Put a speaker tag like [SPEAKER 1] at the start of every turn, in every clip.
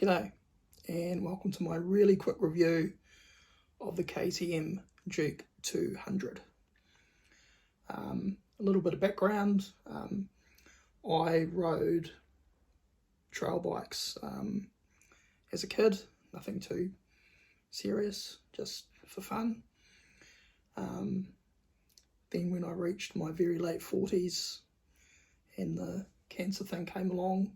[SPEAKER 1] G'day and welcome to my really quick review of the KTM Duke 200. A little bit of background, I rode trail bikes as a kid, nothing too serious, just for fun. Then when I reached my very late 40s and the cancer thing came along,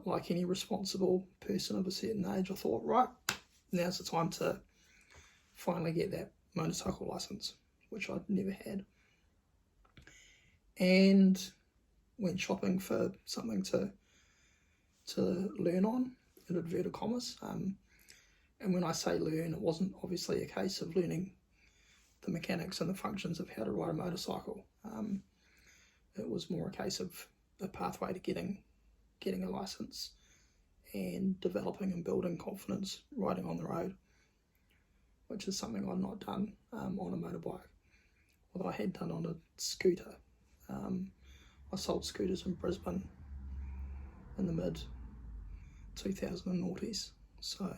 [SPEAKER 1] like any responsible person of a certain age, I thought, right, now's the time to finally get that motorcycle license, which I'd never had. And went shopping for something to learn on, in inverted commas. And when I say learn, it wasn't obviously a case of learning the mechanics and the functions of how to ride a motorcycle. It was more a case of a pathway to getting a license and developing and building confidence riding on the road, which is something I've not done on a motorbike, although I had done on a scooter. I sold scooters in Brisbane in the mid 2000s, so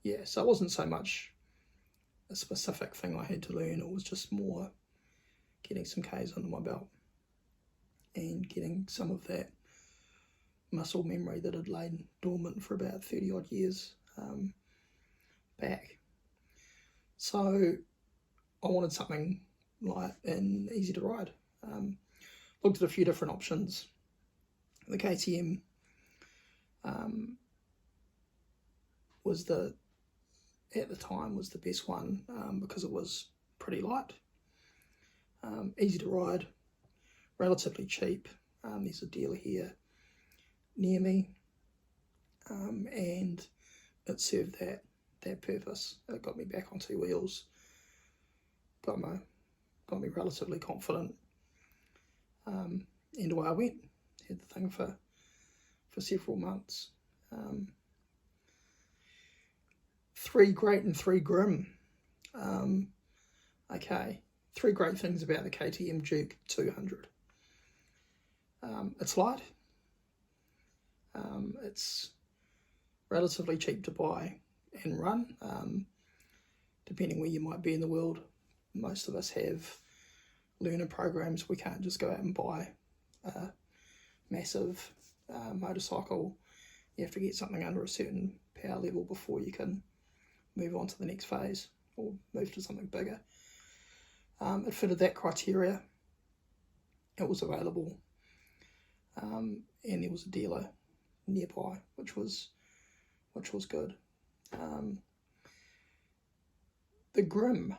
[SPEAKER 1] yeah, so it wasn't so much a specific thing I had to learn, it was just more getting some Ks under my belt and getting some of that muscle memory that had lain dormant for about 30 odd years back. So I wanted something light and easy to ride. Looked at a few different options. The KTM at the time was the best one because it was pretty light, easy to ride, relatively cheap. There's a dealer here near me, and it served that purpose. It got me back on two wheels, got me relatively confident, and away I went. Had the thing for several months. 3 great and 3 grim. Okay, 3 great things about the KTM Duke 200. It's light. It's relatively cheap to buy and run, depending where you might be in the world. Most of us have learner programs. We can't just go out and buy a massive motorcycle. You have to get something under a certain power level before you can move on to the next phase or move to something bigger. It fitted that criteria. It was available, and there was a dealer nearby, which was good. The grim,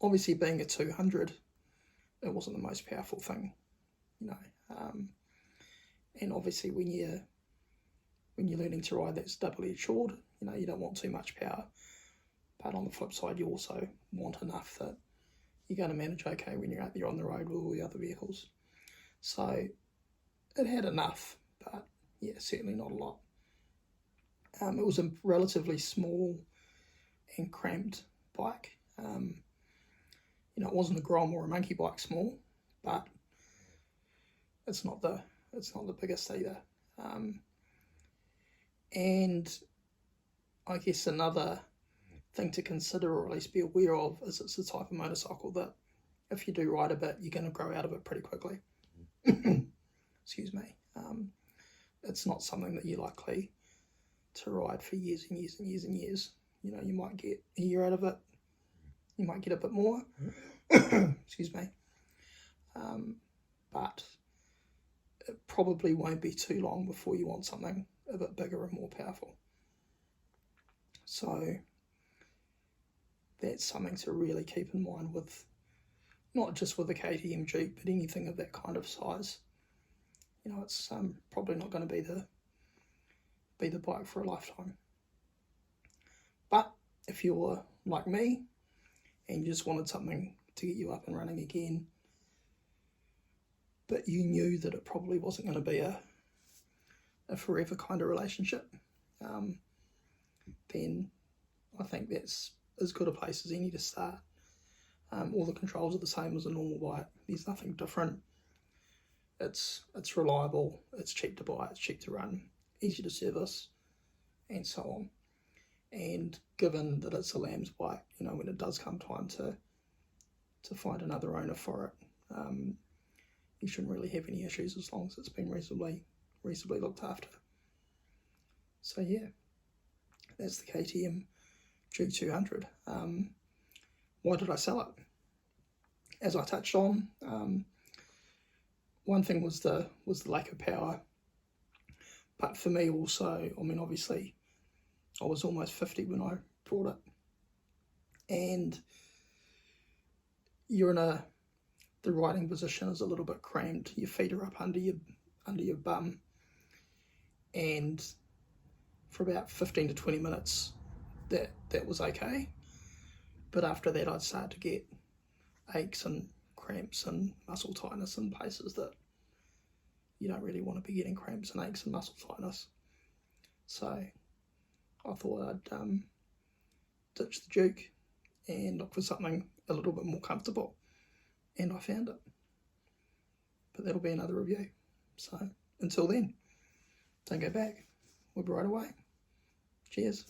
[SPEAKER 1] obviously being a 200, it wasn't the most powerful thing, and obviously when you're learning to ride, that's double-edged sword. You don't want too much power, but on the flip side, you also want enough that you're going to manage okay when you're out there on the road with all the other vehicles. So it had enough, but yeah, certainly not a lot. It was a relatively small and cramped bike. It wasn't a Grom or a monkey bike small, but it's not the biggest either. And I guess another thing to consider, or at least be aware of, is it's the type of motorcycle that if you do ride a bit, you're going to grow out of it pretty quickly. Excuse me. It's not something that you're likely to ride for years and years and years and years. You might get a year out of it. You might get a bit more. Excuse me. But it probably won't be too long before you want something a bit bigger and more powerful. So that's something to really keep in mind with, not just with the KTM Duke, but anything of that kind of size. It's probably not going to be the bike for a lifetime. But if you're like me and you just wanted something to get you up and running again, but you knew that it probably wasn't going to be a forever kind of relationship, then I think that's as good a place as any to start. All the controls are the same as a normal bike. There's nothing different it's reliable, it's cheap to buy, it's cheap to run, easy to service, and so on. And given that it's a lamb's bike, you know, when it does come time to find another owner for it, you shouldn't really have any issues as long as it's been reasonably looked after. So yeah, that's the KTM Duke 200. Why did I sell it? As I touched on, one thing was the lack of power, but for me also, I mean, obviously I was almost 50 when I bought it, and you're in the riding position is a little bit cramped. Your feet are up under your bum, and for about 15 to 20 minutes that was okay, but after that I'd start to get aches and cramps and muscle tightness in places that you don't really want to be getting cramps and aches and muscle tightness. So I thought I'd ditch the Duke and look for something a little bit more comfortable, and I found it. But that'll be another review. So until then, don't go back. We'll be right away. Cheers.